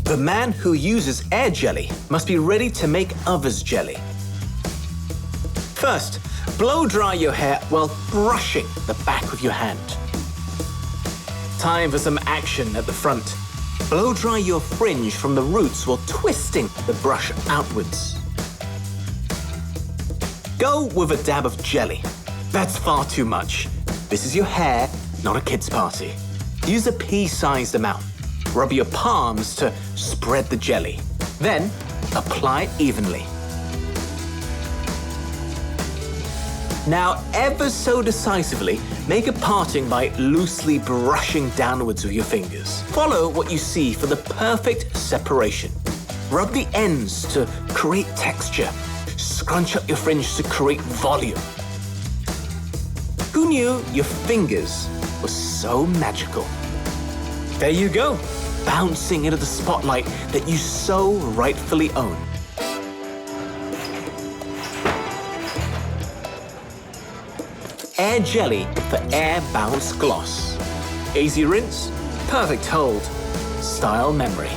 The man who uses Ar Jely must be ready to make others jelly. First, blow dry your hair while brushing the back of your hand. Time for some action at the front. Blow dry your fringe from the roots while twisting the brush outwards. Go with a dab of jelly. That's far too much. This is your hair, not a kid's party. Use a pea-sized amount. Rub your palms to spread the jelly. Then, apply it evenly. Now, ever so decisively, make a parting by loosely brushing downwards with your fingers. Follow what you see for the perfect separation. Rub the ends to create texture. Scrunch up your fringe to create volume. Who knew your fingers were so magical? There you go, bouncing into the spotlight that you so rightfully own. Ar Jely for Air Bounce Gloss. Easy rinse, perfect hold, style memory.